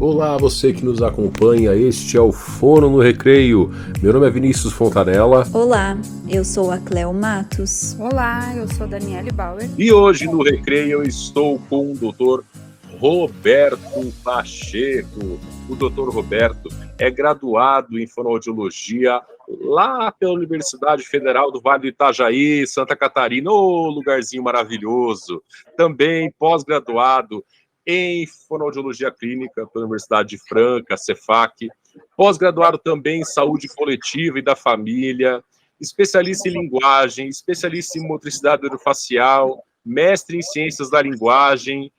Olá, você que nos acompanha, este é o Fono no Recreio. Meu nome é Vinícius Fontanella. Olá, eu sou a Cleo Matos. Olá, eu sou Daniele Bauer. E hoje no Recreio eu estou com o Dr. Roberto Pacheco. O Dr. Roberto é graduado em fonoaudiologia lá pela Universidade Federal do Vale do Itajaí, Santa Catarina, lugarzinho maravilhoso. Também pós-graduado em fonoaudiologia clínica pela Universidade de Franca, Cefac. Pós-graduado também em saúde coletiva e da família. Especialista em linguagem, especialista em motricidade orofacial, mestre em ciências da linguagem,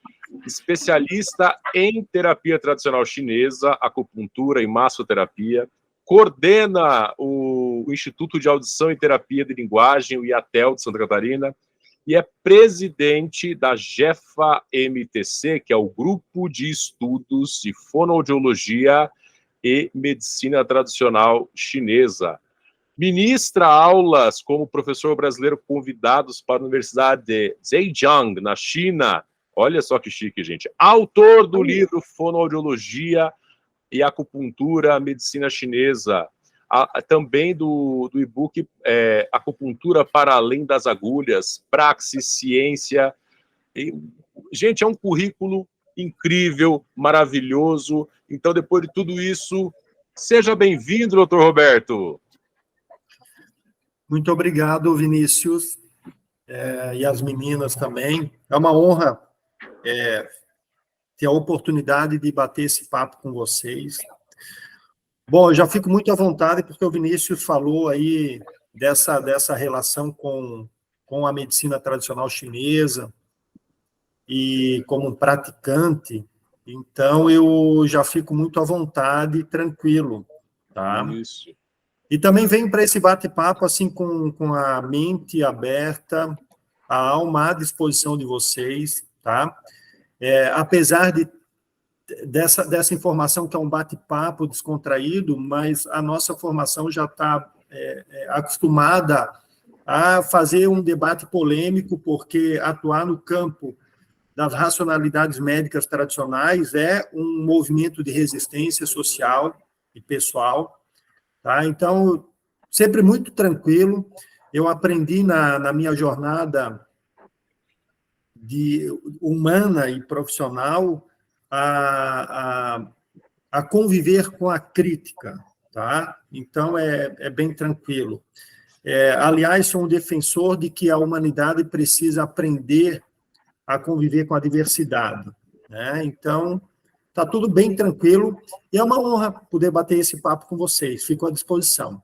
especialista em terapia tradicional chinesa, acupuntura e massoterapia, coordena o Instituto de Audição e Terapia de Linguagem, o IATEL de Santa Catarina, e é presidente da GEFA-MTC, que é o Grupo de Estudos de Fonoaudiologia e Medicina Tradicional Chinesa. Ministra aulas como professor brasileiro convidados para a Universidade de Zhejiang, na China. Olha só que chique, gente. Autor do livro Fonoaudiologia e Acupuntura, Medicina Chinesa. Também do e-book Acupuntura para Além das Agulhas, Praxis, Ciência. Gente, é um currículo incrível, maravilhoso. Então, depois de tudo isso, seja bem-vindo, doutor Roberto. Muito obrigado, Vinícius, e as meninas também. É uma honra ter a oportunidade de bater esse papo com vocês. Bom, eu já fico muito à vontade, porque o Vinícius falou aí dessa relação com a medicina tradicional chinesa e como um praticante, então eu já fico muito à vontade e tranquilo, tá? Isso. E também venho para esse bate-papo assim com a mente aberta, a alma à disposição de vocês, tá? Apesar dessa informação que é um bate-papo descontraído, mas a nossa formação já está acostumada a fazer um debate polêmico, porque atuar no campo das racionalidades médicas tradicionais é um movimento de resistência social e pessoal. Tá? Então, sempre muito tranquilo. Eu aprendi na minha jornada humana e profissional a conviver com a crítica. Tá? Então, é bem tranquilo. Aliás, sou um defensor de que a humanidade precisa aprender a conviver com a diversidade. Né? Então, está tudo bem tranquilo, e é uma honra poder bater esse papo com vocês. Fico à disposição.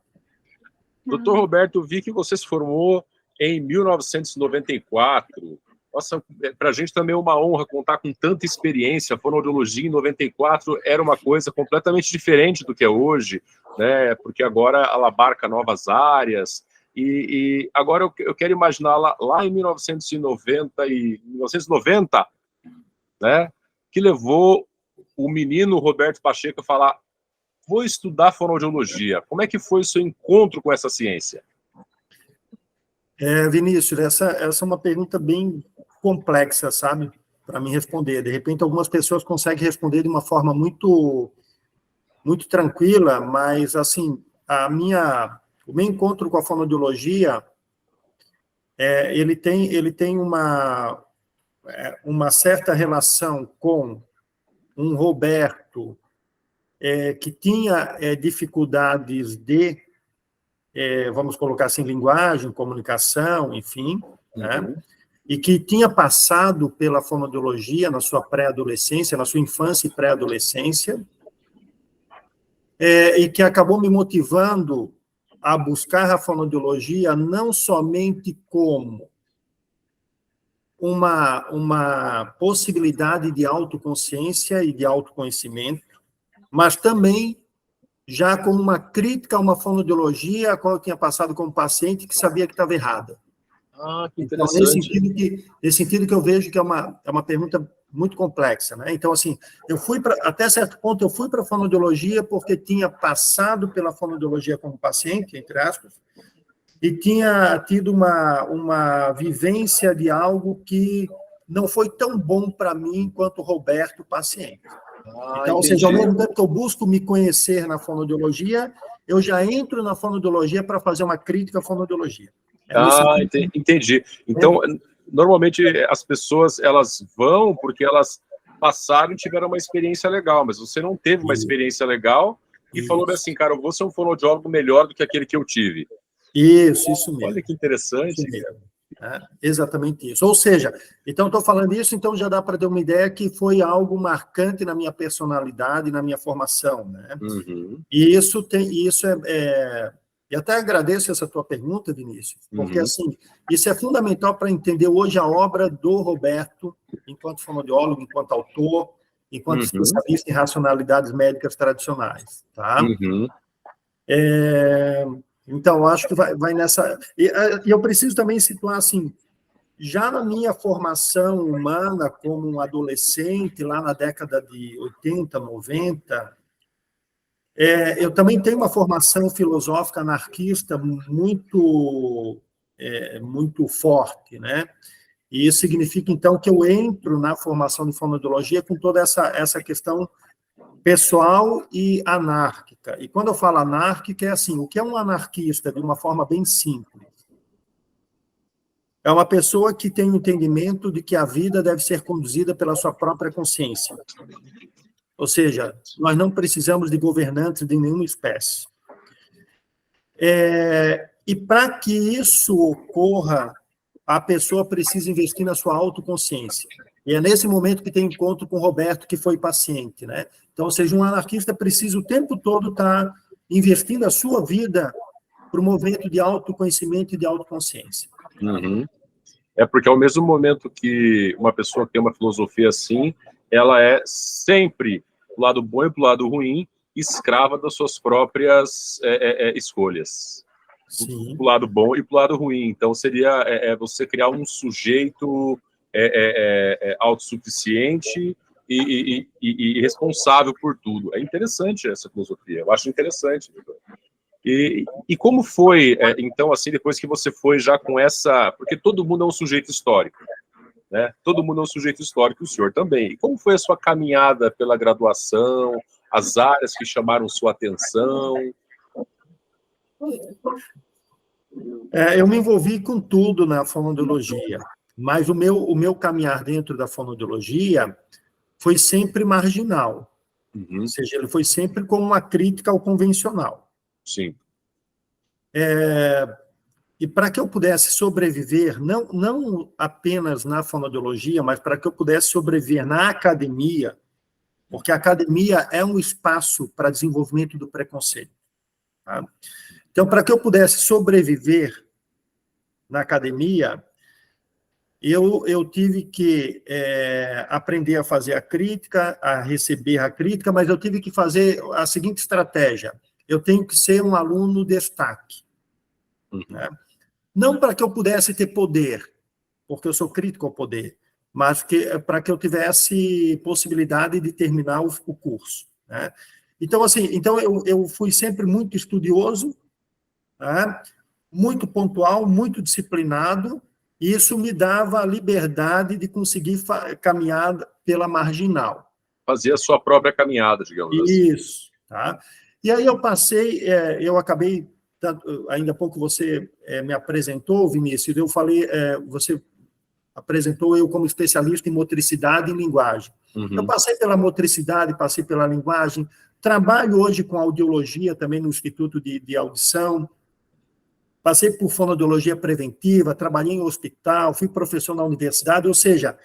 Doutor Roberto, vi que você se formou em 1994. Nossa, para a gente também é uma honra contar com tanta experiência. A fonoaudiologia em 94 era uma coisa completamente diferente do que é hoje, né? Porque agora ela abarca novas áreas. E agora eu quero imaginar lá em 1990, né? Que levou o menino Roberto Pacheco falar: vou estudar fonoaudiologia. Como é que foi o seu encontro com essa ciência? Vinícius, essa é uma pergunta bem complexa, sabe? Para mim responder. De repente, algumas pessoas conseguem responder de uma forma muito, muito tranquila, mas, assim, o meu encontro com a fonoaudiologia, ele tem uma certa relação com um Roberto que tinha dificuldades vamos colocar assim, linguagem, comunicação, enfim, né? E que tinha passado pela fonoaudiologia na sua pré-adolescência, na sua infância e pré-adolescência, e que acabou me motivando a buscar a fonoaudiologia não somente como uma possibilidade de autoconsciência e de autoconhecimento, mas também já como uma crítica a uma fonoaudiologia a qual eu tinha passado como paciente que sabia que estava errada. Que interessante. Então, nesse sentido que eu vejo que é uma pergunta muito complexa, né? Então, assim, até certo ponto, eu fui para a fonoaudiologia porque tinha passado pela fonoaudiologia como paciente, entre aspas, e tinha tido uma vivência de algo que não foi tão bom para mim quanto o Roberto, paciente. Então, ou seja, ao mesmo tempo que eu busco me conhecer na fonoaudiologia, eu já entro na fonoaudiologia para fazer uma crítica à fonoaudiologia. Entendi. Então, normalmente as pessoas, elas vão porque elas passaram e tiveram uma experiência legal, mas você não teve uma experiência legal e falou assim, cara, eu vou ser um fonoaudiólogo melhor do que aquele que eu tive. Isso mesmo. Olha que interessante. Exatamente isso. Ou seja, então estou falando isso, então já dá para ter uma ideia que foi algo marcante na minha personalidade, na minha formação, né? E e até agradeço essa tua pergunta, Vinícius, porque assim, isso é fundamental para entender hoje a obra do Roberto, enquanto fonoaudiólogo, enquanto autor, enquanto especialista em racionalidades médicas tradicionais, tá? Então, acho que vai nessa... E eu preciso também situar, assim, já na minha formação humana como um adolescente, lá na década de 80, 90, eu também tenho uma formação filosófica anarquista muito forte, né? E isso significa, então, que eu entro na formação de fonoaudiologia com toda essa questão pessoal e anárquica. E quando eu falo anárquica, é assim, o que é um anarquista, de uma forma bem simples? É uma pessoa que tem o entendimento de que a vida deve ser conduzida pela sua própria consciência. Ou seja, nós não precisamos de governantes de nenhuma espécie. E para que isso ocorra, a pessoa precisa investir na sua autoconsciência. E é nesse momento que tem encontro com o Roberto, que foi paciente, né? Então, ou seja, um anarquista precisa o tempo todo estar investindo a sua vida para o movimento de autoconhecimento e de autoconsciência. É porque ao mesmo momento que uma pessoa que tem uma filosofia assim, ela é sempre, do lado bom e do lado ruim, escrava das suas próprias escolhas. Sim. Do lado bom e do lado ruim. Então, seria você criar um sujeito autossuficiente e responsável por tudo. É interessante essa filosofia, eu acho interessante. E como foi, então, assim, depois que você foi já com essa... Porque todo mundo é um sujeito histórico, né? Todo mundo é um sujeito histórico, o senhor também. E como foi a sua caminhada pela graduação, as áreas que chamaram sua atenção? Eu me envolvi com tudo na fonoaudiologia, mas o meu caminhar dentro da fonoaudiologia foi sempre marginal. Ou seja, ele foi sempre como uma crítica ao convencional. Sim. E para que eu pudesse sobreviver, não apenas na fonoaudiologia, mas para que eu pudesse sobreviver na academia, porque a academia é um espaço para desenvolvimento do preconceito. Tá? Então, para que eu pudesse sobreviver na academia, eu tive que aprender a fazer a crítica, a receber a crítica, mas eu tive que fazer a seguinte estratégia: eu tenho que ser um aluno destaque. Né? Não para que eu pudesse ter poder, porque eu sou crítico ao poder, mas para que eu tivesse possibilidade de terminar o curso. Né? Então, assim, eu fui sempre muito estudioso, né? Muito pontual, muito disciplinado, e isso me dava a liberdade de conseguir caminhar pela marginal. Fazer a sua própria caminhada, digamos assim. Isso. Tá? E aí eu acabei, ainda há pouco você me apresentou, Vinícius, eu falei, você apresentou eu como especialista em motricidade e linguagem. Eu passei pela motricidade, passei pela linguagem, trabalho hoje com audiologia também no Instituto de Audição, passei por fonoaudiologia preventiva, trabalhei em hospital, fui professor na universidade, ou seja,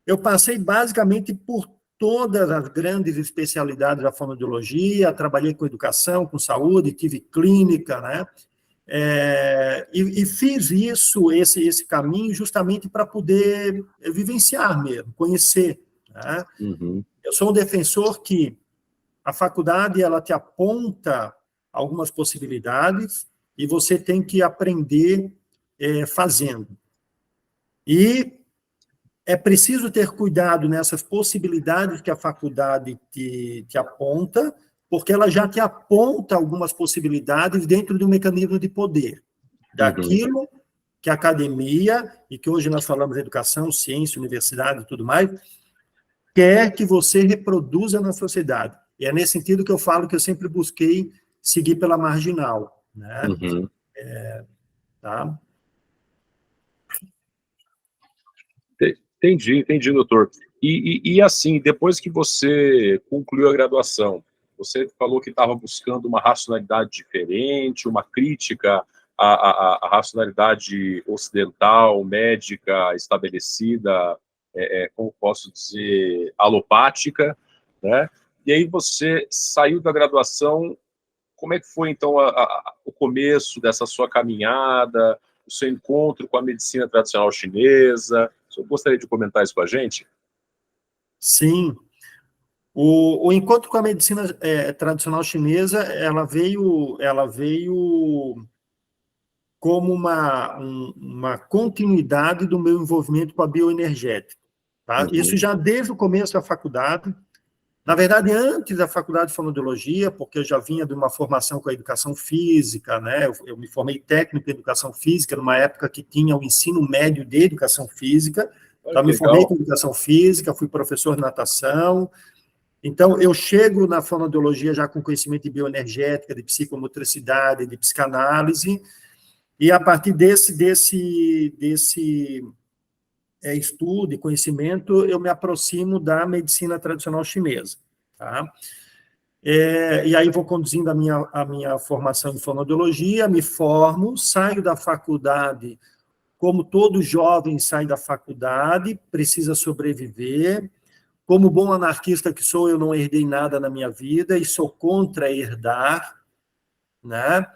eu passei basicamente por todas as grandes especialidades da fonoaudiologia, trabalhei com educação, com saúde, tive clínica, né? E fiz esse caminho justamente para poder vivenciar mesmo, conhecer. Né? Eu sou um defensor que a faculdade ela te aponta algumas possibilidades e você tem que aprender fazendo. E é preciso ter cuidado nessas possibilidades que a faculdade te aponta, porque ela já te aponta algumas possibilidades dentro de um mecanismo de poder, daquilo que a academia, e que hoje nós falamos de educação, ciência, universidade e tudo mais, quer que você reproduza na sociedade. E é nesse sentido que eu falo que eu sempre busquei seguir pela marginal, né? Uhum. Tá? Entendi, doutor. E assim, depois que você concluiu a graduação, você falou que estava buscando uma racionalidade diferente, uma crítica à racionalidade ocidental, médica, estabelecida, como posso dizer, alopática, né? E aí você saiu da graduação, como é que foi, então, o começo dessa sua caminhada, o seu encontro com a medicina tradicional chinesa? Você gostaria de comentar isso com a gente? Sim. O encontro com a medicina tradicional chinesa, ela veio como uma continuidade do meu envolvimento com a bioenergética. Tá? Isso já desde o começo da faculdade. Na verdade, antes da faculdade de fonoaudiologia, porque eu já vinha de uma formação com a educação física, né? Eu me formei técnico em educação física, numa época que tinha o ensino médio de educação física. Então, me formei com educação física, fui professor de natação. Então, eu chego na fonoaudiologia já com conhecimento de bioenergética, de psicomotricidade, de psicanálise, e a partir desse estudo e conhecimento, eu me aproximo da medicina tradicional chinesa. Tá? E aí vou conduzindo a minha formação em fonoaudiologia, me formo, saio da faculdade, como todo jovem sai da faculdade, precisa sobreviver. Como bom anarquista que sou, eu não herdei nada na minha vida e sou contra herdar, né?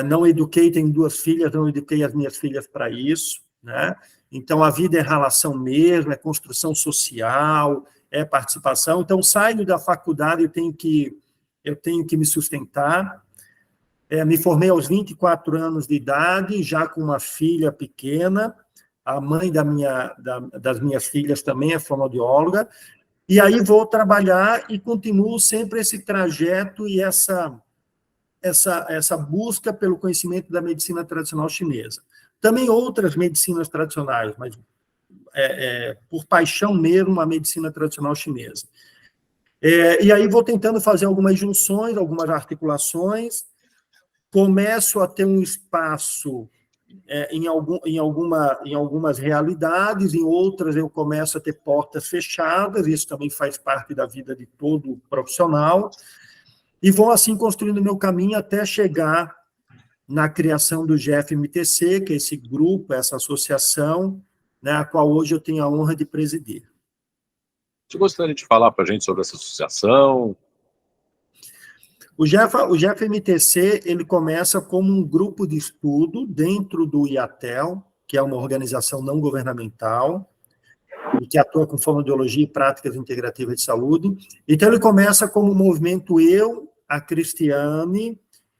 Não eduquei, tenho 2 filhas, não eduquei as minhas filhas para isso, né? Então, a vida é relação mesmo, é construção social, é participação. Então, saio da faculdade, eu tenho que me sustentar. Me formei aos 24 anos de idade, já com uma filha pequena, a mãe das minhas filhas também é fonoaudióloga, e aí vou trabalhar e continuo sempre esse trajeto e essa busca pelo conhecimento da medicina tradicional chinesa. Também outras medicinas tradicionais, mas por paixão mesmo a medicina tradicional chinesa. E aí vou tentando fazer algumas junções, algumas articulações, começo a ter um espaço em algumas realidades, em outras eu começo a ter portas fechadas, isso também faz parte da vida de todo profissional, e vou assim construindo meu caminho até chegar na criação do GFMTC, que é esse grupo, essa associação, né, a qual hoje eu tenho a honra de presidir. Você gostaria de falar para a gente sobre essa associação? O GFMTC, ele começa como um grupo de estudo dentro do IATEL, que é uma organização não governamental, e que atua com fonoaudiologia e práticas integrativas de saúde. Então, ele começa como um movimento eu, a Cristiane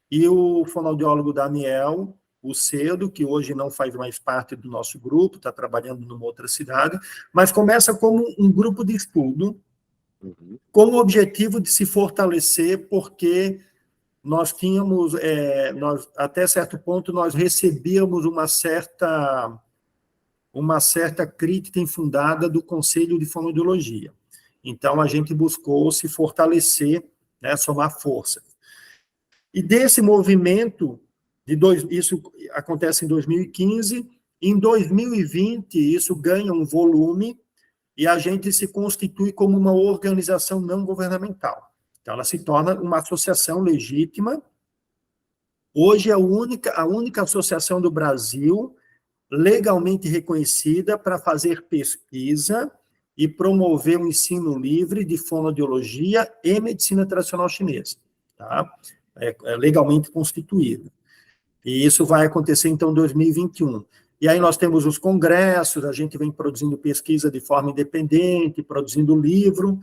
e o fonoaudiólogo Daniel, o Cedo, que hoje não faz mais parte do nosso grupo, está trabalhando numa outra cidade, mas começa como um grupo de estudo, com o objetivo de se fortalecer, porque nós tínhamos, até certo ponto, nós recebíamos uma certa crítica infundada do Conselho de Fonoaudiologia. Então, a gente buscou se fortalecer, né, somar força. E desse movimento, isso acontece em 2015, em 2020, isso ganha um volume e a gente se constitui como uma organização não governamental. Então, ela se torna uma associação legítima. Hoje é a única associação do Brasil legalmente reconhecida para fazer pesquisa e promover o ensino livre de fonoaudiologia e medicina tradicional chinesa. Tá? É legalmente constituída. E isso vai acontecer, então, em 2021. E aí nós temos os congressos, a gente vem produzindo pesquisa de forma independente, produzindo livro,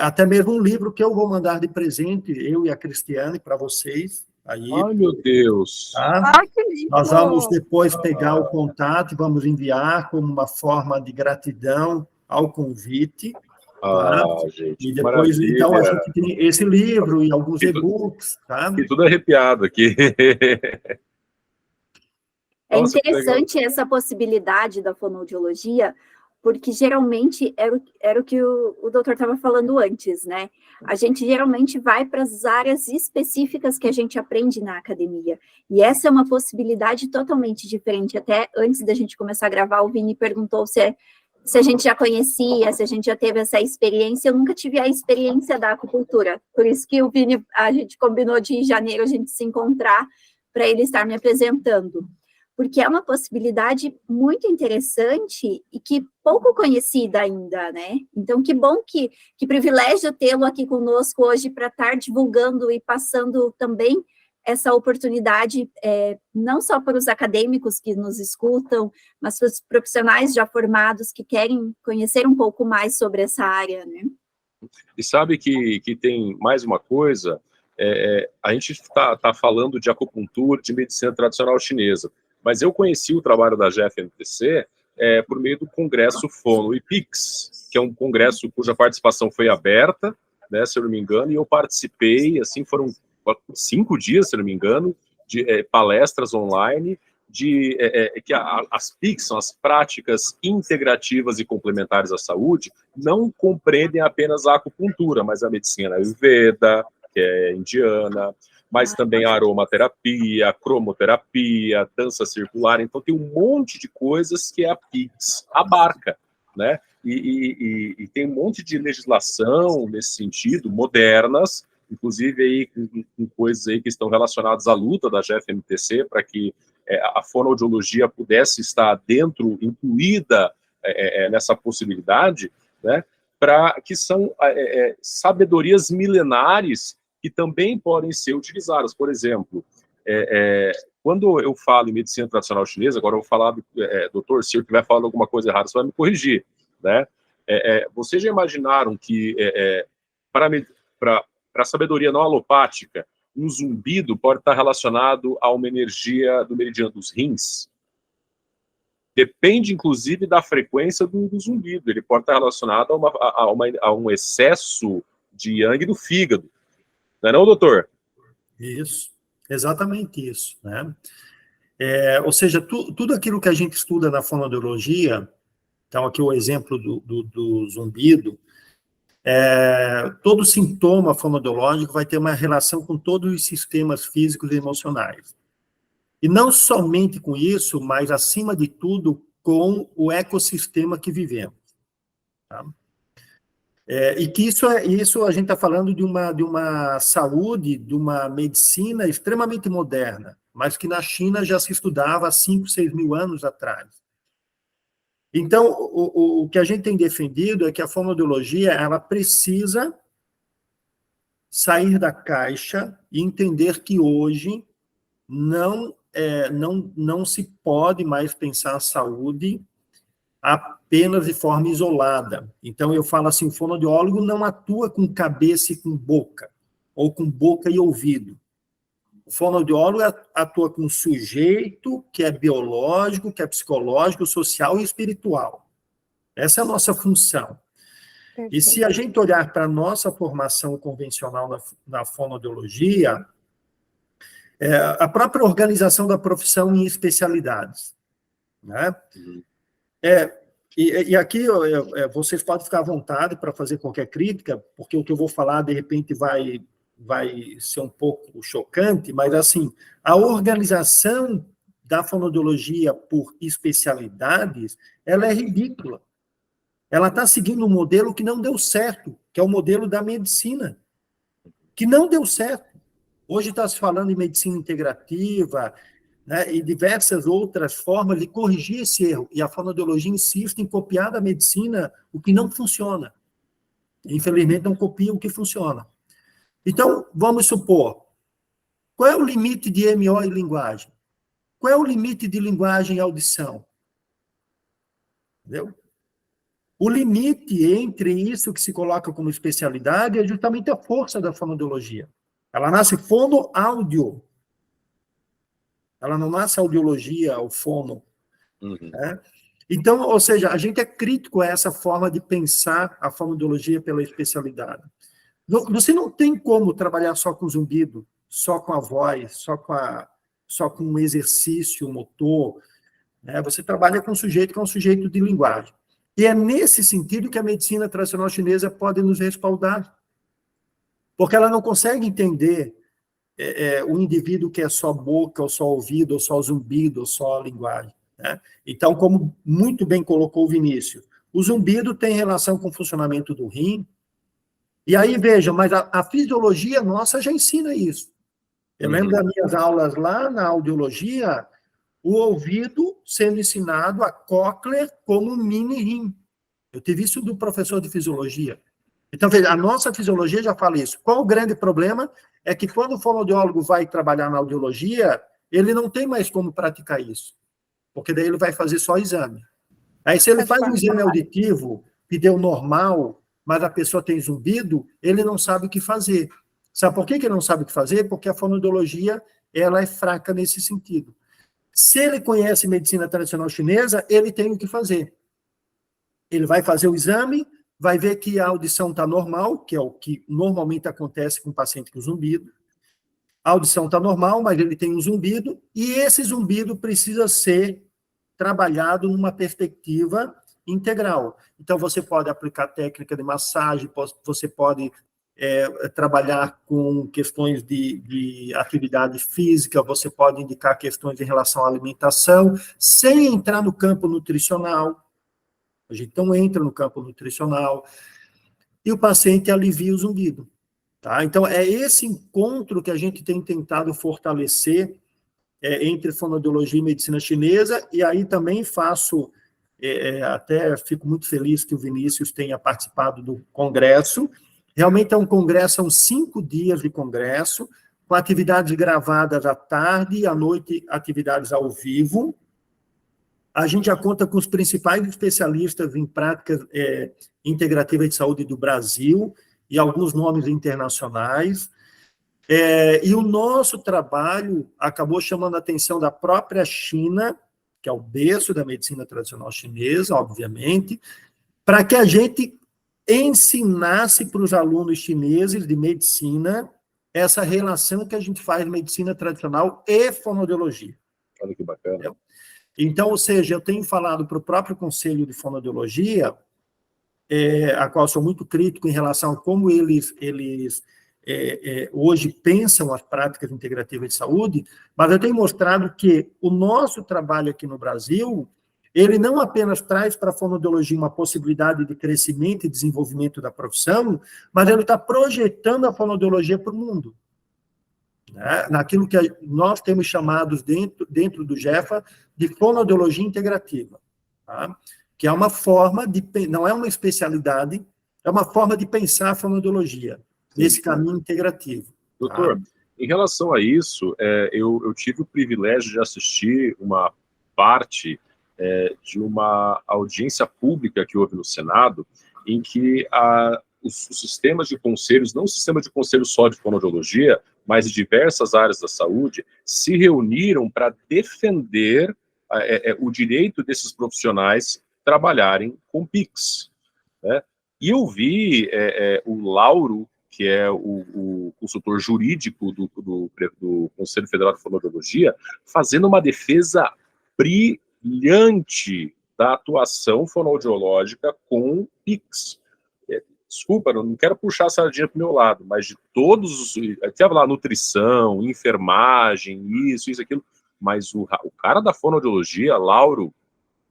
até mesmo um livro que eu vou mandar de presente, eu e a Cristiane, para vocês. Aí, ai, meu Deus! Tá? Que lindo! Nós vamos depois pegar o contato e vamos enviar como uma forma de gratidão ao convite. Tá? Gente, e depois, maravilha. Então, a gente tem esse livro e alguns e-books. Tá? E tudo arrepiado aqui. É interessante essa possibilidade da fonoaudiologia, porque geralmente era o que o doutor estava falando antes, né? A gente geralmente vai para as áreas específicas que a gente aprende na academia, e essa é uma possibilidade totalmente diferente. Até antes da gente começar a gravar, o Vini perguntou se a gente já conhecia, se a gente já teve essa experiência. Eu nunca tive a experiência da acupuntura, por isso que o Vini, a gente combinou de em janeiro a gente se encontrar para ele estar me apresentando, porque é uma possibilidade muito interessante e que pouco conhecida ainda, né? Então, que bom, que privilégio tê-lo aqui conosco hoje para estar divulgando e passando também essa oportunidade, não só para os acadêmicos que nos escutam, mas para os profissionais já formados que querem conhecer um pouco mais sobre essa área, né? E sabe que tem mais uma coisa, a gente está falando de acupuntura, de medicina tradicional chinesa, mas eu conheci o trabalho da GFMTC por meio do Congresso Fono e Pix, que é um congresso cuja participação foi aberta, né, se eu não me engano, e eu participei, assim, foram 5 dias, se eu não me engano, de palestras online, que as PICs são as práticas integrativas e complementares à saúde, não compreendem apenas a acupuntura, mas a medicina Ayurveda, que é indiana, mas também a aromaterapia, a cromoterapia, dança circular. Então tem um monte de coisas que a PICS abarca, né? E tem um monte de legislação nesse sentido, modernas, inclusive aí com coisas aí que estão relacionadas à luta da GFMTC para que a fonoaudiologia pudesse estar dentro, incluída nessa possibilidade, né? Que são sabedorias milenares que também podem ser utilizadas. Por exemplo, quando eu falo em medicina tradicional chinesa, agora eu vou falar, doutor, se eu estiver falando alguma coisa errada, você vai me corrigir, né? Vocês já imaginaram que para a sabedoria não alopática, um zumbido pode estar relacionado a uma energia do meridiano dos rins? Depende, inclusive, da frequência do zumbido. Ele pode estar relacionado a um excesso de yang do fígado. Não é não, doutor? Isso, exatamente isso, né? Ou seja, tudo aquilo que a gente estuda na fonoaudiologia, então aqui o exemplo do zumbido, todo sintoma fonoaudiológico vai ter uma relação com todos os sistemas físicos e emocionais. E não somente com isso, mas, acima de tudo, com o ecossistema que vivemos. Tá? E que isso a gente está falando de uma saúde, de uma medicina extremamente moderna, mas que na China já se estudava há 5, 6 mil anos atrás. Então, o que a gente tem defendido é que a fonoaudiologia ela precisa sair da caixa e entender que hoje não se pode mais pensar a saúde apenas de forma isolada. Então, eu falo assim, o fonoaudiólogo não atua com cabeça e com boca, ou com boca e ouvido. O fonoaudiólogo atua com um sujeito que é biológico, que é psicológico, social e espiritual. Essa é a nossa função. Perfeito. E se a gente olhar para a nossa formação convencional na fonoaudiologia, a própria organização da profissão em especialidades, né? E aqui vocês podem ficar à vontade para fazer qualquer crítica, porque o que eu vou falar, de repente, vai ser um pouco chocante, mas, assim, a organização da fonoaudiologia por especialidades, ela é ridícula. Ela está seguindo um modelo que não deu certo, que é o modelo da medicina, que não deu certo. Hoje está se falando em medicina integrativa, né, e diversas outras formas de corrigir esse erro. E a fonoaudiologia insiste em copiar da medicina o que não funciona. Infelizmente, não copia o que funciona. Então, vamos supor, qual é o limite de MO e linguagem? Qual é o limite de linguagem e audição? Entendeu? O limite entre isso que se coloca como especialidade é justamente a força da fonoaudiologia. Ela nasce fono-áudio. Ela não nasce audiologia, o fono. Uhum. Né? Então, ou seja, a gente é crítico a essa forma de pensar a fonoaudiologia pela especialidade. Você não tem como trabalhar só com zumbido, só com a voz, só com um exercício motor. Né? Você trabalha com um sujeito que é um sujeito de linguagem. E é nesse sentido que a medicina tradicional chinesa pode nos respaldar, porque ela não consegue entender o indivíduo que é só boca, ou só ouvido, ou só zumbido, ou só linguagem, né? Então, como muito bem colocou o Vinícius, o zumbido tem relação com o funcionamento do rim, e aí, veja, mas a fisiologia nossa já ensina isso. Eu lembro das minhas aulas lá na audiologia, o ouvido sendo ensinado a cóclea como um mini rim. Eu tive isso do professor de fisiologia. Então, veja, a nossa fisiologia já fala isso. Qual o grande problema? É que quando o fonoaudiólogo vai trabalhar na audiologia, ele não tem mais como praticar isso, porque daí ele vai fazer só exame. Aí, se ele faz um exame auditivo que deu normal, mas a pessoa tem zumbido, ele não sabe o que fazer. Sabe por que ele não sabe o que fazer? Porque a fonoaudiologia, ela é fraca nesse sentido. Se ele conhece medicina tradicional chinesa, ele tem o que fazer. Ele vai fazer o exame, vai ver que a audição está normal, que é o que normalmente acontece com o paciente com zumbido. A audição está normal, mas ele tem um zumbido, e esse zumbido precisa ser trabalhado numa perspectiva integral. Então, você pode aplicar técnica de massagem, você pode trabalhar com questões de atividade física, você pode indicar questões em relação à alimentação, sem entrar no campo nutricional. A gente não entra no campo nutricional, e o paciente alivia o zumbido. Tá? Então, é esse encontro que a gente tem tentado fortalecer entre fonoaudiologia e medicina chinesa, e aí também faço, até fico muito feliz que o Vinícius tenha participado do congresso. Realmente é um congresso, são 5 dias de congresso, com atividades gravadas à tarde e à noite, atividades ao vivo. A gente já conta com os principais especialistas em práticas integrativas de saúde do Brasil e alguns nomes internacionais. E o nosso trabalho acabou chamando a atenção da própria China, que é o berço da medicina tradicional chinesa, obviamente, para que a gente ensinasse para os alunos chineses de medicina essa relação que a gente faz medicina tradicional e fonoaudiologia. Olha que bacana. Então, ou seja, eu tenho falado para o próprio Conselho de Fonoaudiologia, a qual sou muito crítico em relação a como eles hoje pensam as práticas integrativas de saúde, mas eu tenho mostrado que o nosso trabalho aqui no Brasil, ele não apenas traz para a fonoaudiologia uma possibilidade de crescimento e desenvolvimento da profissão, mas ele está projetando a fonoaudiologia para o mundo. Né? Naquilo que nós temos chamados dentro do GEFA de fonoaudiologia integrativa. Tá? Que é uma forma não é uma especialidade, é uma forma de pensar a fonoaudiologia, nesse caminho integrativo. Doutor, em relação a isso, eu tive o privilégio de assistir uma parte de uma audiência pública que houve no Senado, em que os sistemas de conselhos, não o sistema de conselho só de fonoaudiologia, mas de diversas áreas da saúde, se reuniram para defender o direito desses profissionais trabalharem com PICs. Né? E eu vi o Lauro, que é o consultor jurídico do Conselho Federal de Fonoaudiologia, fazendo uma defesa brilhante da atuação fonoaudiológica com PICs. Desculpa, eu não quero puxar a sardinha para o meu lado, mas de todos, até lá, nutrição, enfermagem, isso, aquilo, mas o cara da fonoaudiologia, Lauro,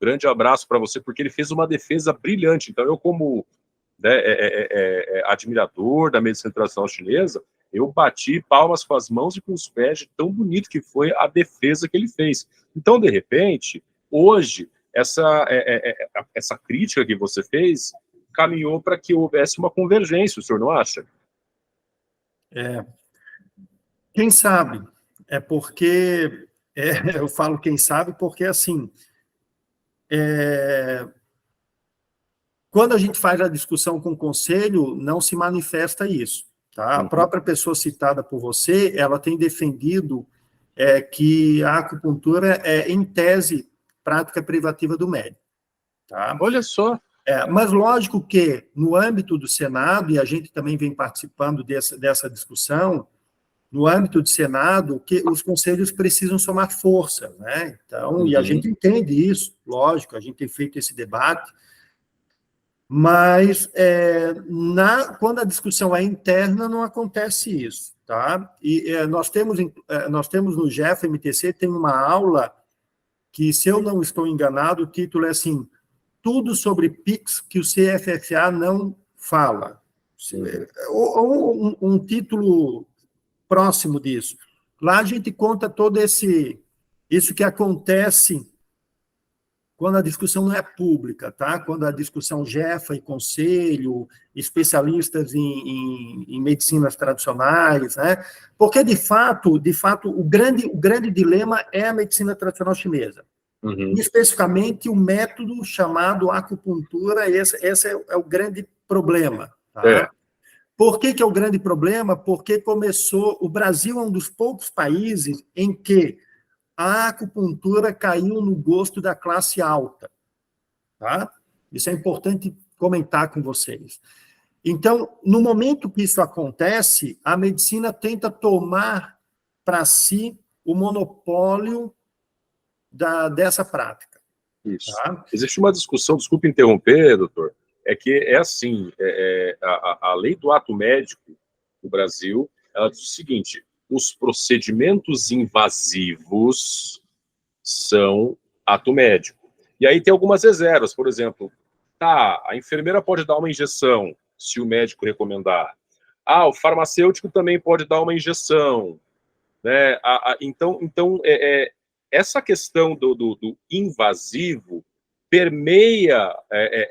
grande abraço para você, porque ele fez uma defesa brilhante. Então, eu como admirador da medicina tradicional chinesa, eu bati palmas com as mãos e com os pés de tão bonito que foi a defesa que ele fez. Então, de repente, hoje, essa crítica que você fez caminhou para que houvesse uma convergência, o senhor não acha? Quem sabe? Porque, eu falo quem sabe, porque, assim, quando a gente faz a discussão com o conselho, não se manifesta isso. Tá? A própria pessoa citada por você, ela tem defendido que a acupuntura é, em tese, prática privativa do médico. Tá? Olha só. Mas lógico que, no âmbito do Senado, e a gente também vem participando dessa discussão, no âmbito do Senado, que os conselhos precisam somar força, né? Então, e a gente entende isso, lógico, a gente tem feito esse debate, Mas, quando a discussão é interna, não acontece isso, tá? E nós temos no GFMTC, tem uma aula que, se eu não estou enganado, o título é assim, tudo sobre PIX que o CFFA não fala. Ou um título próximo disso. Lá a gente conta todo isso que acontece quando a discussão não é pública, tá? Quando a discussão GEFA e conselho, especialistas em medicinas tradicionais, né? Porque, de fato, o grande dilema é a medicina tradicional chinesa. Uhum. Especificamente o método chamado acupuntura, esse é o grande problema. Tá? Por que é o grande problema? Porque o Brasil é um dos poucos países em que a acupuntura caiu no gosto da classe alta. Tá? Isso é importante comentar com vocês. Então, no momento que isso acontece, a medicina tenta tomar para si o monopólio dessa prática. Isso. Tá? Existe uma discussão, desculpe interromper, doutor, é que assim, a lei do ato médico no Brasil, ela diz o seguinte, os procedimentos invasivos são ato médico. E aí tem algumas reservas, por exemplo, a enfermeira pode dar uma injeção, se o médico recomendar. O farmacêutico também pode dar uma injeção. Né? Então, essa questão do invasivo permeia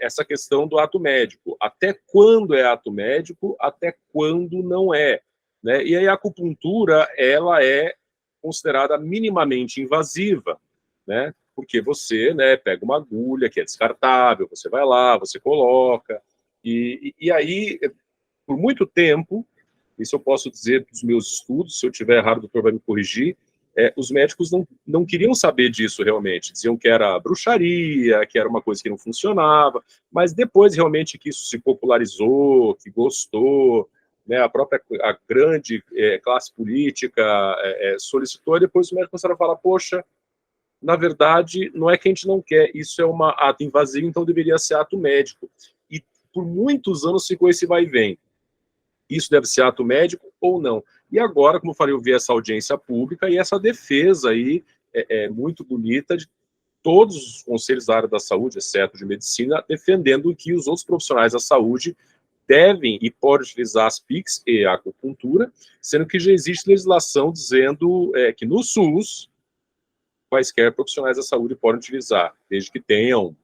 essa questão do ato médico. Até quando é ato médico, até quando não é. Né? E aí a acupuntura, ela é considerada minimamente invasiva, né? Porque você, né, pega uma agulha que é descartável, você vai lá, você coloca, e aí, por muito tempo, isso eu posso dizer dos meus estudos, se eu tiver errado, o doutor vai me corrigir, os médicos não queriam saber disso realmente, diziam que era bruxaria, que era uma coisa que não funcionava, mas depois realmente que isso se popularizou, que gostou, né, a grande classe política solicitou, e depois os médicos começaram a falar, poxa, na verdade, não é que a gente não quer, isso é um ato invasivo, então deveria ser ato médico. E por muitos anos ficou esse vai e vem. Isso deve ser ato médico ou não? E agora, como eu falei, eu vi essa audiência pública e essa defesa aí muito bonita de todos os conselhos da área da saúde, exceto de medicina, defendendo que os outros profissionais da saúde devem e podem utilizar as PICs e a acupuntura, sendo que já existe legislação dizendo que no SUS, quaisquer profissionais da saúde podem utilizar, desde que tenham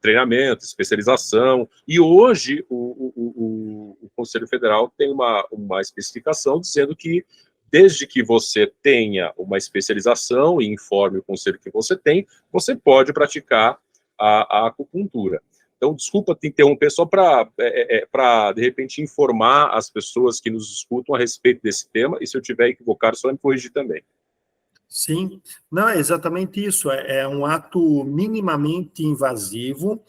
treinamento, especialização, e hoje o Conselho Federal tem uma especificação dizendo que, desde que você tenha uma especialização e informe o conselho que você tem, você pode praticar a acupuntura. Então, desculpa te interromper, só para, de repente, informar as pessoas que nos escutam a respeito desse tema, e se eu tiver equivocado, só me corrigir também. Sim, não, é exatamente isso, é um ato minimamente invasivo,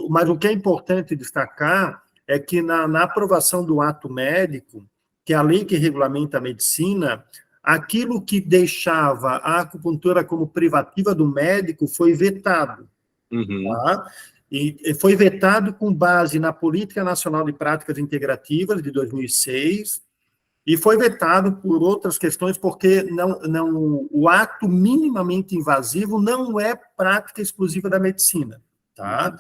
mas o que é importante destacar é que na aprovação do ato médico, que é a lei que regulamenta a medicina, aquilo que deixava a acupuntura como privativa do médico foi vetado. Tá? E foi vetado com base na Política Nacional de Práticas Integrativas, de 2006, e foi vetado por outras questões, porque o ato minimamente invasivo não é prática exclusiva da medicina, tá?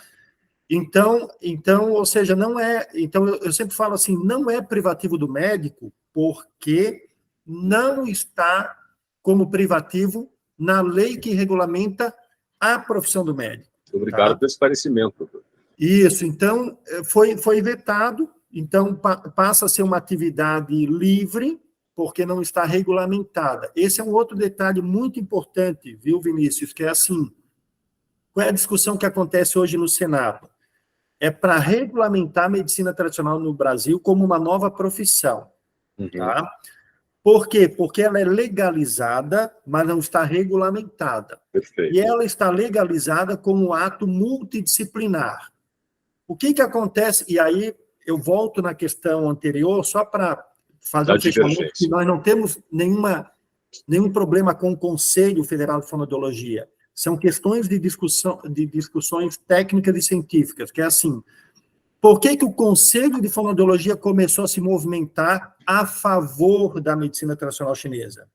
Então, ou seja, não é... Então, eu sempre falo assim, não é privativo do médico, porque não está como privativo na lei que regulamenta a profissão do médico. Obrigado pelo esclarecimento, doutor. Isso, então, foi vetado. Então, passa a ser uma atividade livre, porque não está regulamentada. Esse é um outro detalhe muito importante, viu, Vinícius? Que é assim, qual é a discussão que acontece hoje no Senado? É para regulamentar a medicina tradicional no Brasil como uma nova profissão. Tá? Por quê? Porque ela é legalizada, mas não está regulamentada. Perfeito. E ela está legalizada como um ato multidisciplinar. O que acontece? E aí, eu volto na questão anterior, só para fazer um fechamento, que nós não temos nenhum problema com o Conselho Federal de Fonoaudiologia. São questões de discussões técnicas e científicas, que é assim, Por que que o Conselho de Fonoaudiologia começou a se movimentar a favor da medicina tradicional chinesa?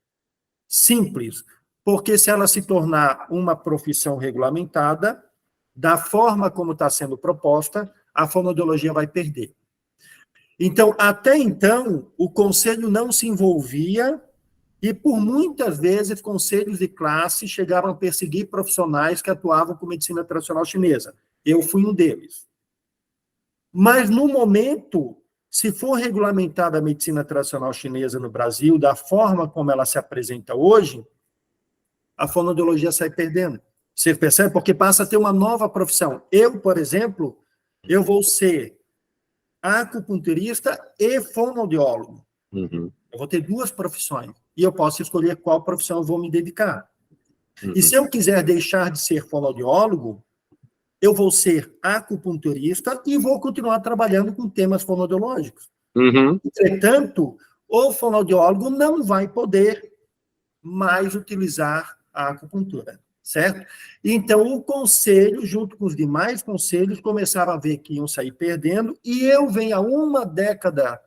Simples, porque se ela se tornar uma profissão regulamentada, da forma como está sendo proposta, a fonoaudiologia vai perder. Então, até então, o Conselho não se envolvia e, por muitas vezes, conselhos de classe chegaram a perseguir profissionais que atuavam com medicina tradicional chinesa. Eu fui um deles. Mas, no momento, se for regulamentada a medicina tradicional chinesa no Brasil, da forma como ela se apresenta hoje, a fonoaudiologia sai perdendo. Você percebe? Porque passa a ter uma nova profissão. Eu, por exemplo, eu vou ser acupunturista e fonoaudiólogo. Uhum. Eu vou ter duas profissões. E eu posso escolher qual profissão eu vou me dedicar. Uhum. E se eu quiser deixar de ser fonoaudiólogo, eu vou ser acupunturista e vou continuar trabalhando com temas fonoaudiológicos. Uhum. Entretanto, o fonoaudiólogo não vai poder mais utilizar a acupuntura, certo? Então, o conselho, junto com os demais conselhos, começaram a ver que iam sair perdendo, e eu venho há uma década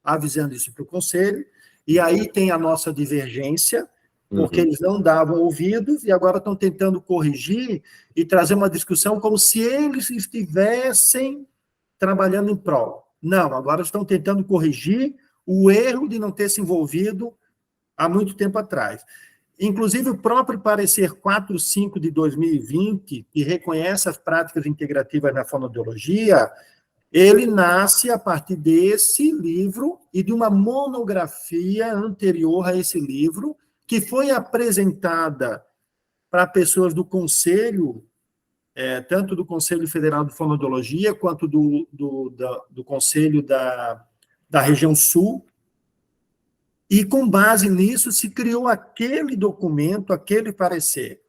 avisando isso para o conselho, e aí tem a nossa divergência, porque eles não davam ouvidos, e agora estão tentando corrigir e trazer uma discussão como se eles estivessem trabalhando em prol. Não, agora estão tentando corrigir o erro de não ter se envolvido há muito tempo atrás. Inclusive, o próprio parecer 45 de 2020, que reconhece as práticas integrativas na fonoaudiologia, ele nasce a partir desse livro e de uma monografia anterior a esse livro, que foi apresentada para pessoas do Conselho, tanto do Conselho Federal de Fonoaudiologia, quanto do Conselho da Região Sul, e com base nisso se criou aquele documento, aquele parecer.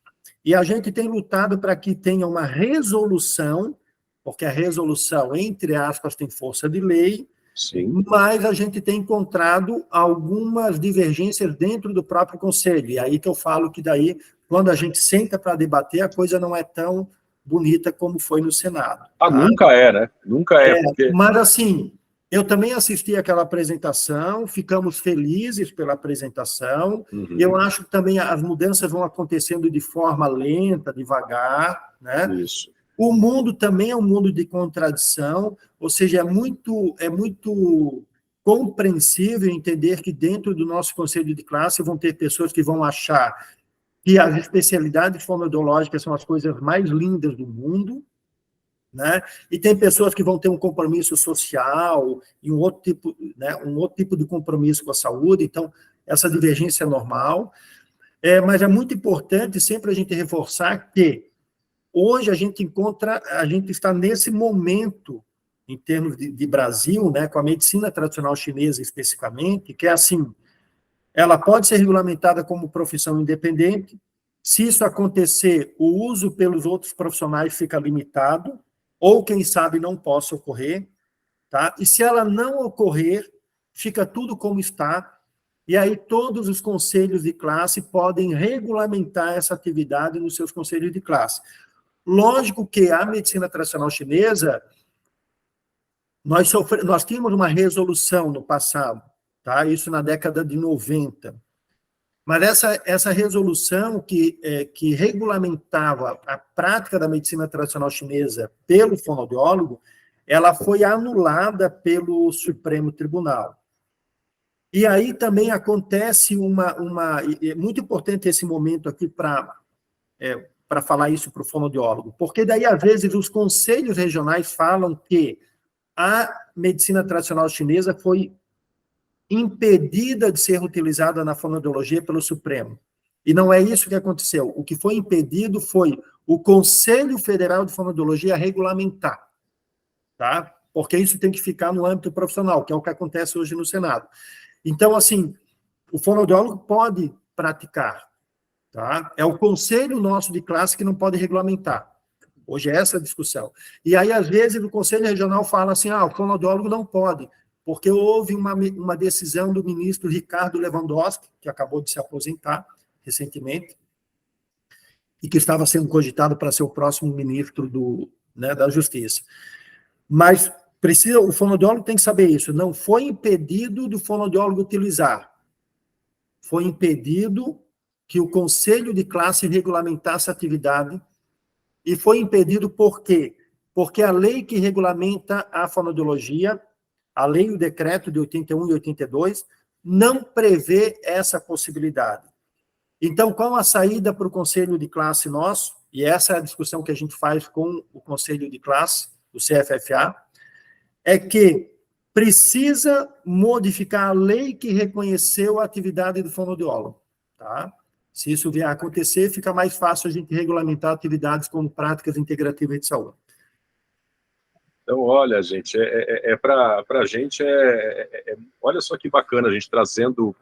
E a gente tem lutado para que tenha uma resolução, porque a resolução, entre aspas, tem força de lei, Sim. mas a gente tem encontrado algumas divergências dentro do próprio Conselho. E aí que eu falo que daí, quando a gente senta para debater, a coisa não é tão bonita como foi no Senado. Ah, tá? nunca é, né? Nunca é, porque... Mas, assim, eu também assisti àquela apresentação, ficamos felizes pela apresentação. Eu acho que também as mudanças vão acontecendo de forma lenta, devagar, né? Isso. O mundo também é um mundo de contradição, ou seja, é muito compreensível entender que dentro do nosso conselho de classe vão ter pessoas que vão achar que as especialidades fonoaudiológicas são as coisas mais lindas do mundo, né? E tem pessoas que vão ter um compromisso social e um outro tipo de compromisso com a saúde, então essa divergência é normal, mas é muito importante sempre a gente reforçar que hoje a gente está nesse momento, em termos de Brasil, né, com a medicina tradicional chinesa especificamente, que é assim, ela pode ser regulamentada como profissão independente, se isso acontecer, o uso pelos outros profissionais fica limitado, ou, quem sabe, não possa ocorrer, tá? E se ela não ocorrer, fica tudo como está, e aí todos os conselhos de classe podem regulamentar essa atividade nos seus conselhos de classe. Lógico que a medicina tradicional chinesa, nós tínhamos uma resolução no passado, tá? Isso na década de 90. Mas essa resolução que regulamentava a prática da medicina tradicional chinesa pelo fonoaudiólogo, ela foi anulada pelo Supremo Tribunal. E aí também acontece é muito importante esse momento aqui para falar isso para o fonoaudiólogo, porque daí, às vezes, os conselhos regionais falam que a medicina tradicional chinesa foi impedida de ser utilizada na fonoaudiologia pelo Supremo. E não é isso que aconteceu. O que foi impedido foi o Conselho Federal de Fonoaudiologia regulamentar, tá? Porque isso tem que ficar no âmbito profissional, que é o que acontece hoje no Senado. Então, assim, o fonoaudiólogo pode praticar, tá? É o conselho nosso de classe que não pode regulamentar. Hoje é essa a discussão. E aí, às vezes, o Conselho Regional fala assim, o fonoaudiólogo não pode, porque houve uma decisão do ministro Ricardo Lewandowski, que acabou de se aposentar recentemente, e que estava sendo cogitado para ser o próximo ministro da Justiça. Mas o fonoaudiólogo tem que saber isso. Não foi impedido do fonoaudiólogo utilizar. Foi impedido que o conselho de classe regulamentasse a atividade. E foi impedido por quê? Porque a lei que regulamenta a fonoaudiologia, a lei e o decreto de 81 e 82, não prevê essa possibilidade. Então, qual a saída para o conselho de classe nosso? E essa é a discussão que a gente faz com o conselho de classe, do CFFA, é que precisa modificar a lei que reconheceu a atividade do fonoaudiólogo. Tá? Se isso vier a acontecer, fica mais fácil a gente regulamentar atividades como práticas integrativas de saúde. Então, olha, gente, para a gente, olha só que bacana a gente trazendo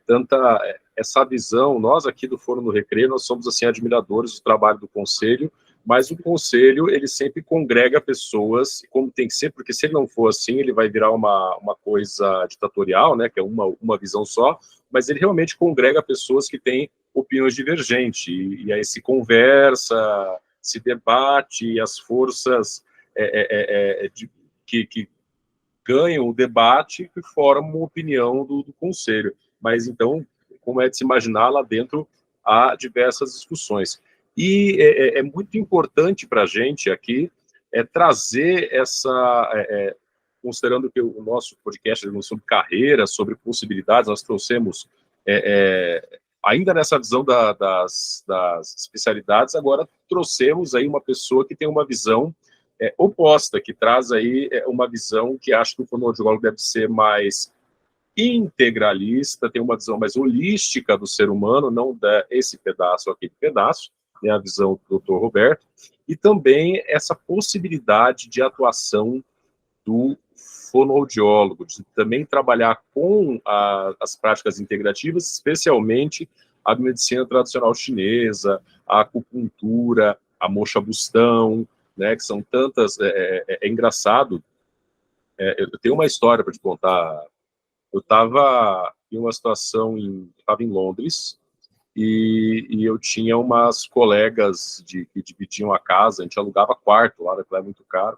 tanta essa visão. Nós aqui do Foro no Recreio, nós somos assim admiradores do trabalho do Conselho, mas o Conselho, ele sempre congrega pessoas, como tem que ser, porque se ele não for assim, ele vai virar uma coisa ditatorial, né, que é uma visão só, mas ele realmente congrega pessoas que têm opiniões divergentes, e aí se conversa, se debate, e as forças que ganham o debate que formam uma opinião do Conselho. Mas, então, como é de se imaginar, lá dentro há diversas discussões. E é muito importante para a gente aqui trazer essa... considerando que o nosso podcast é sobre carreira, sobre possibilidades, nós trouxemos, ainda nessa visão das especialidades, agora trouxemos aí uma pessoa que tem uma visão oposta, que traz aí uma visão que acho que o fonoaudiólogo deve ser mais integralista, tem uma visão mais holística do ser humano, não esse pedaço ou aquele pedaço, né, a visão do Dr. Roberto, e também essa possibilidade de atuação do fonoaudiólogo, de também trabalhar com as práticas integrativas, especialmente a medicina tradicional chinesa, a acupuntura, a moxa-bustão, né, que são tantas... É engraçado, eu tenho uma história para te contar. Eu estava em uma situação, estava em Londres, e eu tinha umas colegas que dividiam a casa, a gente alugava quarto lá, que lá é muito caro,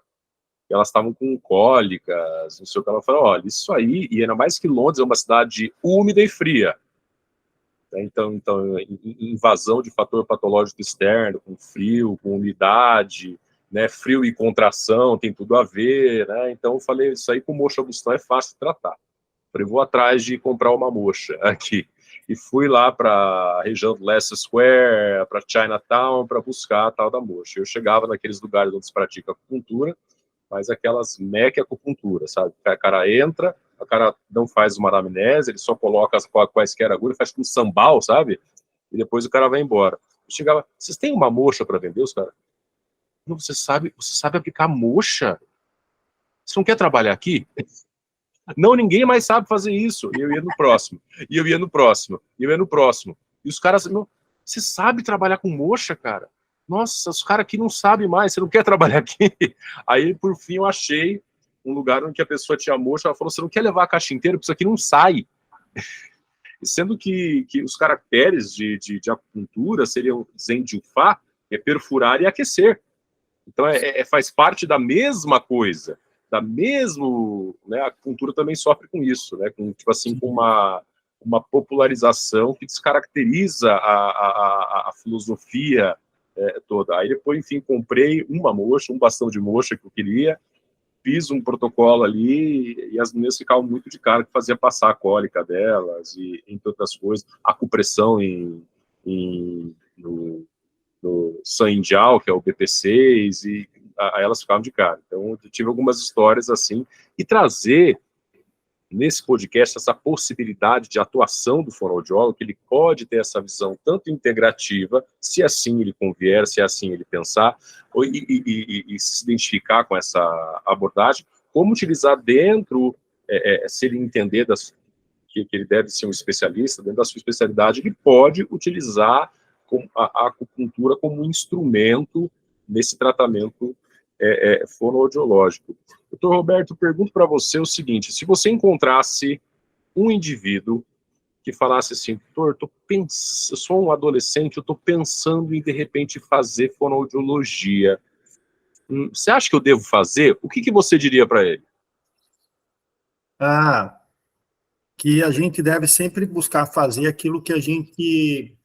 e elas estavam com cólicas, não sei o que. Ela falou, olha, isso aí, e ainda mais que Londres é uma cidade úmida e fria, então invasão de fator patológico externo, com frio, com umidade, né, frio e contração, tem tudo a ver, né? Então eu falei, isso aí com moxa-bustão é fácil de tratar. Falei, vou atrás de comprar uma moxa aqui. E fui lá para a região do Leicester Square, para Chinatown, para buscar a tal da moxa. Eu chegava naqueles lugares onde se pratica acupuntura, mas aquelas meca acupuntura, sabe? O cara entra, o cara não faz uma anamnese, ele só coloca quaisquer agulhas, faz com sambal, sabe? E depois o cara vai embora. Eu chegava, vocês têm uma moxa para vender, os caras? Não, você sabe aplicar moxa? Você não quer trabalhar aqui? Não, ninguém mais sabe fazer isso. E eu ia no próximo. E eu ia no próximo. E eu ia no próximo. E os caras, não, você sabe trabalhar com moxa, cara? Nossa, os caras aqui não sabem mais, você não quer trabalhar aqui? Aí, por fim, eu achei um lugar onde a pessoa tinha moxa, ela falou, você não quer levar a caixa inteira, porque isso aqui não sai. Sendo que os caracteres de acupuntura seriam zendilfar, perfurar e aquecer. Então, faz parte da mesma coisa. Da mesmo, né, a acupuntura também sofre com isso, né, com, tipo assim, com uma popularização que descaracteriza a filosofia toda. Aí depois, enfim, comprei uma moxa, um bastão de moxa que eu queria, fiz um protocolo ali, e as meninas ficavam muito de cara, que fazia passar a cólica delas, e entre outras coisas, acupressão no Sanjiao, que é o BP6, e aí elas ficavam de cara. Então, eu tive algumas histórias assim, e trazer nesse podcast essa possibilidade de atuação do fonoaudiólogo, que ele pode ter essa visão tanto integrativa, se assim ele convier, se assim ele pensar, e se identificar com essa abordagem, como utilizar dentro, se ele entender que ele deve ser um especialista, dentro da sua especialidade, ele pode utilizar a acupuntura como um instrumento nesse tratamento fonoaudiológico. Doutor Roberto, pergunto para você o seguinte, se você encontrasse um indivíduo que falasse assim, doutor, eu sou um adolescente, eu estou pensando em, de repente, fazer fonoaudiologia, você acha que eu devo fazer? O que você diria para ele? Que a gente deve sempre buscar fazer aquilo que a gente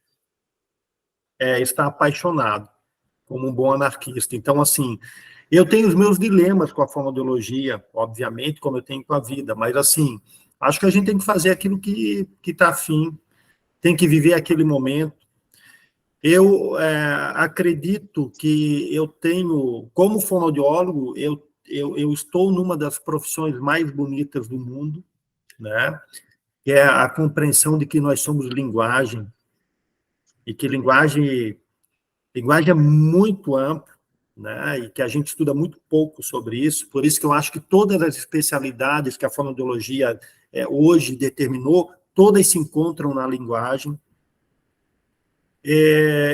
está apaixonado, como um bom anarquista. Então, assim, eu tenho os meus dilemas com a fonoaudiologia, obviamente, como eu tenho com a vida, mas, assim, acho que a gente tem que fazer aquilo que está afim, tem que viver aquele momento. Eu acredito que eu tenho, como fonoaudiólogo, eu estou numa das profissões mais bonitas do mundo, né? Que é a compreensão de que nós somos linguagem, e que linguagem é muito ampla, né? E que a gente estuda muito pouco sobre isso, por isso que eu acho que todas as especialidades que a fonoaudiologia hoje determinou, todas se encontram na linguagem.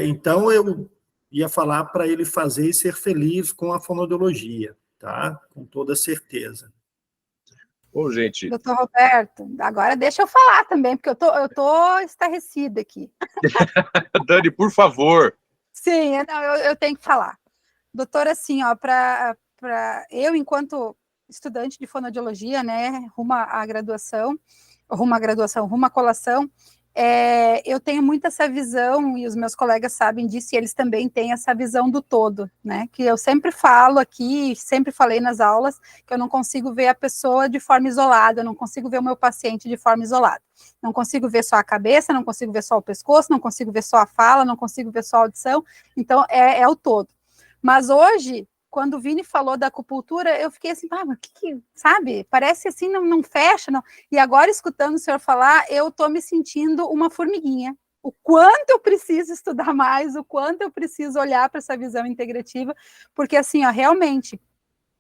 Então, eu ia falar para ele fazer e ser feliz com a fonoaudiologia, tá? Com toda certeza. Bom, gente... Doutor Roberto, agora deixa eu falar também, porque eu tô estarrecida aqui. Dani, por favor. Sim, eu tenho que falar. Doutor, assim, ó, eu, enquanto estudante de fonoaudiologia, né, rumo à colação, eu tenho muito essa visão, e os meus colegas sabem disso, e eles também têm essa visão do todo, né, que eu sempre falo aqui, sempre falei nas aulas, que eu não consigo ver a pessoa de forma isolada, eu não consigo ver o meu paciente de forma isolada, não consigo ver só a cabeça, não consigo ver só o pescoço, não consigo ver só a fala, não consigo ver só a audição, então é o todo. Mas hoje, quando o Vini falou da acupuntura, eu fiquei assim, mas sabe, parece assim, não fecha, não. E agora, escutando o senhor falar, eu estou me sentindo uma formiguinha. O quanto eu preciso estudar mais, o quanto eu preciso olhar para essa visão integrativa, porque assim, ó, realmente,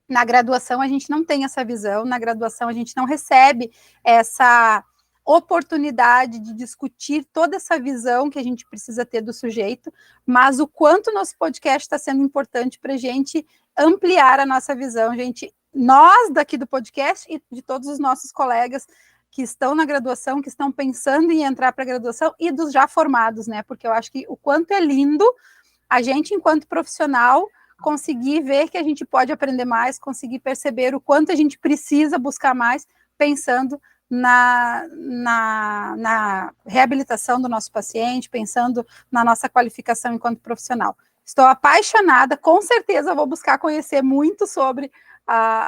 na graduação a gente não tem essa visão, na graduação a gente não recebe essa oportunidade de discutir toda essa visão que a gente precisa ter do sujeito, mas o quanto o nosso podcast está sendo importante para a gente ampliar a nossa visão, gente, nós daqui do podcast e de todos os nossos colegas que estão na graduação, que estão pensando em entrar para a graduação e dos já formados, né, porque eu acho que o quanto é lindo a gente, enquanto profissional, conseguir ver que a gente pode aprender mais, conseguir perceber o quanto a gente precisa buscar mais, pensando na reabilitação do nosso paciente, pensando na nossa qualificação enquanto profissional. Estou apaixonada, com certeza vou buscar conhecer muito sobre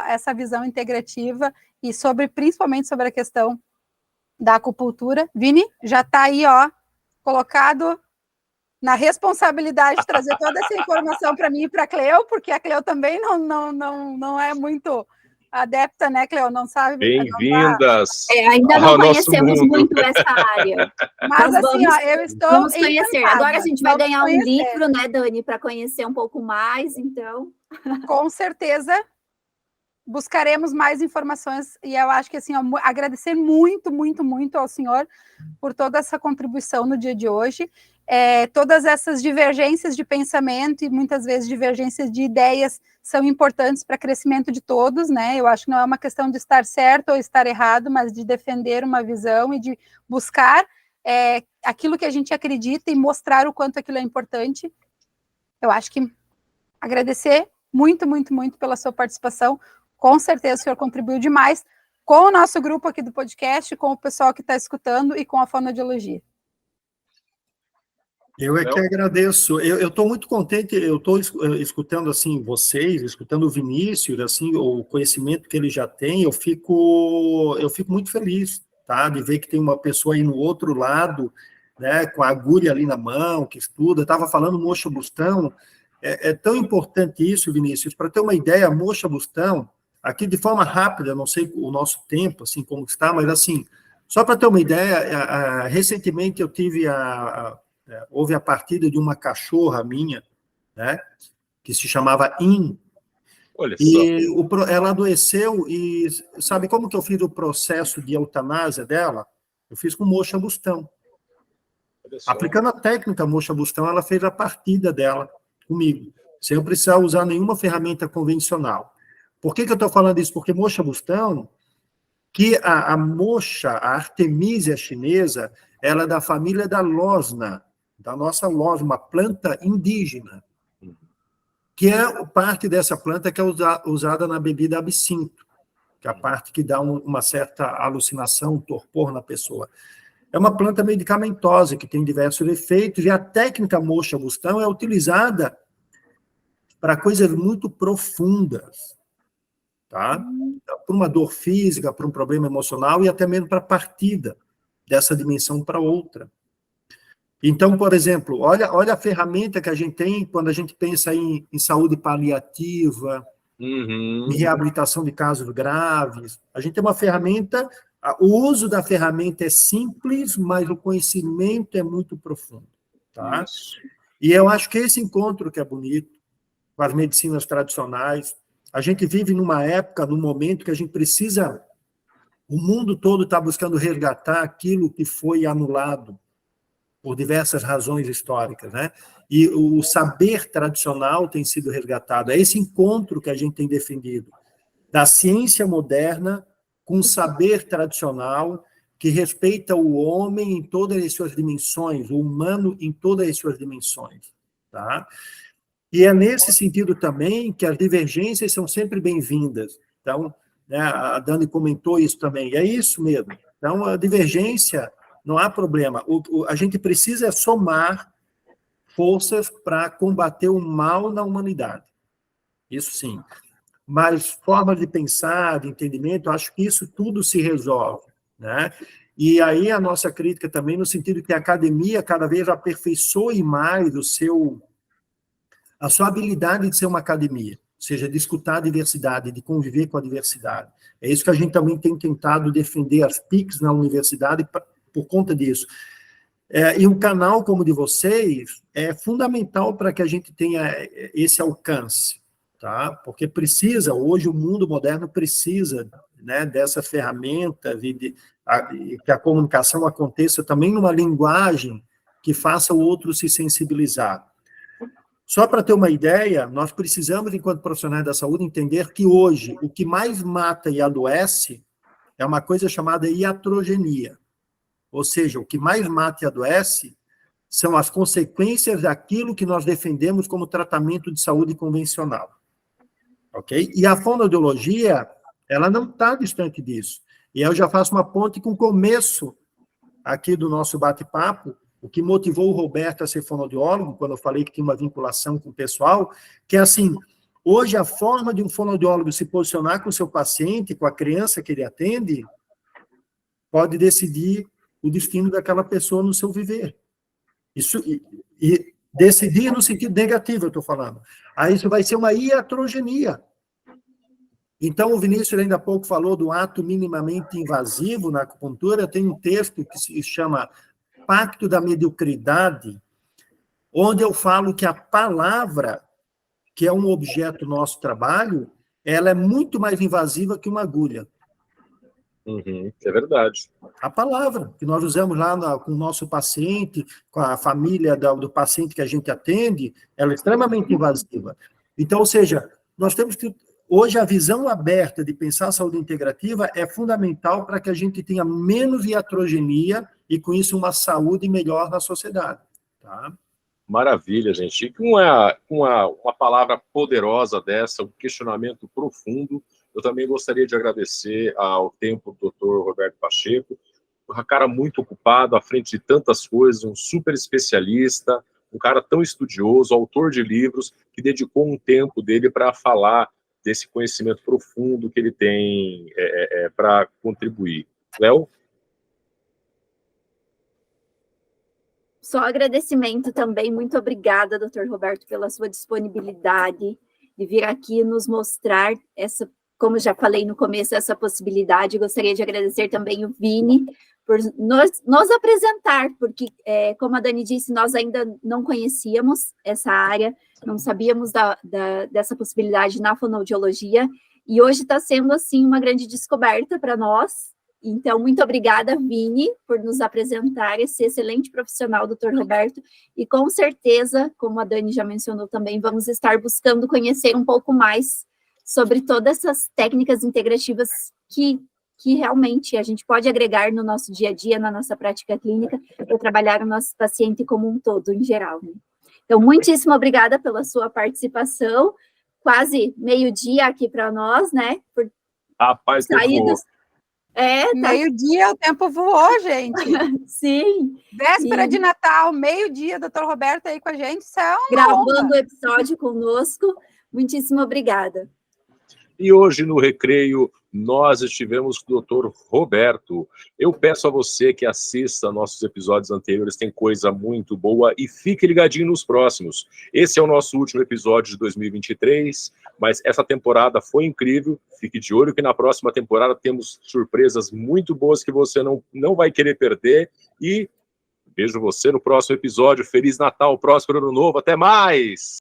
essa visão integrativa e principalmente sobre a questão da acupuntura. Vini, já está aí, ó, colocado na responsabilidade de trazer toda essa informação para mim e para a Cleo, porque a Cleo também não é muito adepta, né, Cleo? Não sabe. Bem-vindas. Ainda não conhecemos muito essa área. Mas assim, ó, eu estou. Vamos conhecer. Encantada. Agora a gente vai ganhar um livro, né, Dani, para conhecer um pouco mais, então. Com certeza buscaremos mais informações, e eu acho que assim, ó, agradecer muito, muito, muito ao senhor por toda essa contribuição no dia de hoje. Todas essas divergências de pensamento e muitas vezes divergências de ideias são importantes para o crescimento de todos, né? Eu acho que não é uma questão de estar certo ou estar errado, mas de defender uma visão e de buscar aquilo que a gente acredita e mostrar o quanto aquilo é importante. Eu acho que agradecer muito, muito, muito pela sua participação. Com certeza o senhor contribuiu demais com o nosso grupo aqui do podcast, com o pessoal que está escutando e com a fonoaudiologia. Eu que agradeço. Eu estou muito contente, eu estou escutando assim vocês, escutando o Vinícius, assim, o conhecimento que ele já tem, eu fico muito feliz, tá? De ver que tem uma pessoa aí no outro lado, né, com a agulha ali na mão, que estuda. Estava falando Mocha Bustão, é tão importante isso, Vinícius, para ter uma ideia, Mocha Bustão, aqui de forma rápida, não sei o nosso tempo, assim, como está, mas assim, só para ter uma ideia, recentemente eu tive houve a partida de uma cachorra minha, né, que se chamava In. Olha e ela adoeceu, e sabe como que eu fiz o processo de eutanásia dela? Eu fiz com Mocha Bustão. Aplicando a técnica Mocha Bustão, ela fez a partida dela comigo, sem eu precisar usar nenhuma ferramenta convencional. Por que eu estou falando isso? Porque Mocha Bustão, que a mocha, a Artemisia chinesa, ela é da família da losna, da nossa losna, uma planta indígena, que é parte dessa planta que é usada na bebida absinto. que é a parte que dá uma certa alucinação, torpor na pessoa. É uma planta medicamentosa que tem diversos efeitos, e a técnica moxa-bustão é utilizada para coisas muito profundas, tá? Para uma dor física, para um problema emocional e até mesmo para a partida dessa dimensão para outra. Então, por exemplo, olha a ferramenta que a gente tem quando a gente pensa em saúde paliativa, em reabilitação de casos graves. A gente tem uma ferramenta, o uso da ferramenta é simples, mas o conhecimento é muito profundo, tá? E eu acho que esse encontro que é bonito, com as medicinas tradicionais, a gente vive numa época, num momento que a gente precisa, o mundo todo está buscando resgatar aquilo que foi anulado por diversas razões históricas, né? E o saber tradicional tem sido resgatado. É esse encontro que a gente tem defendido, da ciência moderna com o saber tradicional, que respeita o homem em todas as suas dimensões, o humano em todas as suas dimensões, tá? E é nesse sentido também que as divergências são sempre bem-vindas. Então, né, a Dani comentou isso também, e é isso mesmo. Então, a divergência, não há problema. A gente precisa somar forças para combater o mal na humanidade. Isso sim. Mas formas de pensar, de entendimento, acho que isso tudo se resolve, né? E aí a nossa crítica também no sentido que a academia cada vez aperfeiçoe mais a sua habilidade de ser uma academia, ou seja, de escutar a diversidade, de conviver com a diversidade. É isso que a gente também tem tentado defender as PICs na universidade por conta disso. E um canal como o de vocês é fundamental para que a gente tenha esse alcance, tá? Porque precisa, hoje o mundo moderno precisa, né, dessa ferramenta, que a comunicação aconteça também numa linguagem que faça o outro se sensibilizar. Só para ter uma ideia, nós precisamos, enquanto profissionais da saúde, entender que hoje o que mais mata e adoece é uma coisa chamada iatrogenia. Ou seja, o que mais mata e adoece são as consequências daquilo que nós defendemos como tratamento de saúde convencional. Ok? E a fonoaudiologia, ela não está distante disso. E eu já faço uma ponte com o começo aqui do nosso bate-papo, o que motivou o Roberto a ser fonoaudiólogo, quando eu falei que tinha uma vinculação com o pessoal, que é assim, hoje a forma de um fonoaudiólogo se posicionar com o seu paciente, com a criança que ele atende, pode decidir o destino daquela pessoa no seu viver. Isso, e decidir no sentido negativo, eu estou falando. Aí isso vai ser uma iatrogenia. Então, o Vinícius ainda há pouco falou do ato minimamente invasivo na acupuntura. Tem um texto que se chama Pacto da Mediocridade, onde eu falo que a palavra, que é um objeto do nosso trabalho, ela é muito mais invasiva que uma agulha. É verdade. A palavra que nós usamos lá com o nosso paciente, com a família do paciente que a gente atende, ela é extremamente invasiva. Então, ou seja, nós temos que... Hoje, a visão aberta de pensar a saúde integrativa é fundamental para que a gente tenha menos iatrogenia e, com isso, uma saúde melhor na sociedade. Tá? Maravilha, gente. E com uma palavra poderosa dessa, um questionamento profundo, eu também gostaria de agradecer ao tempo do Dr. Roberto Pacheco, um cara muito ocupado, à frente de tantas coisas, um super especialista, um cara tão estudioso, autor de livros, que dedicou um tempo dele para falar desse conhecimento profundo que ele tem para contribuir. Léo? Só agradecimento também, muito obrigada, Dr. Roberto, pela sua disponibilidade de vir aqui nos mostrar essa, como já falei no começo, essa possibilidade. Gostaria de agradecer também o Vini por nos apresentar, porque, como a Dani disse, nós ainda não conhecíamos essa área, não sabíamos dessa possibilidade na fonoaudiologia, e hoje está sendo, assim, uma grande descoberta para nós. Então, muito obrigada, Vini, por nos apresentar esse excelente profissional, Dr. Roberto, e com certeza, como a Dani já mencionou também, vamos estar buscando conhecer um pouco mais sobre todas essas técnicas integrativas que realmente a gente pode agregar no nosso dia a dia, na nossa prática clínica, para trabalhar o nosso paciente como um todo, em geral. Né? Então, muitíssimo obrigada pela sua participação, quase meio-dia aqui para nós, né? Rapaz, Saídas. Tá. Meio-dia, o tempo voou, gente. Sim. Véspera de Natal, meio-dia, doutor Roberto aí com a gente. Isso é uma gravando o honra. episódio conosco. Muitíssimo obrigada. E hoje no Recreio nós estivemos com o Dr. Roberto. Eu peço a você que assista nossos episódios anteriores, tem coisa muito boa, e fique ligadinho nos próximos. Esse é o nosso último episódio de 2023, mas essa temporada foi incrível. Fique de olho que na próxima temporada temos surpresas muito boas que você não vai querer perder. E vejo você no próximo episódio. Feliz Natal, próspero Ano Novo. Até mais!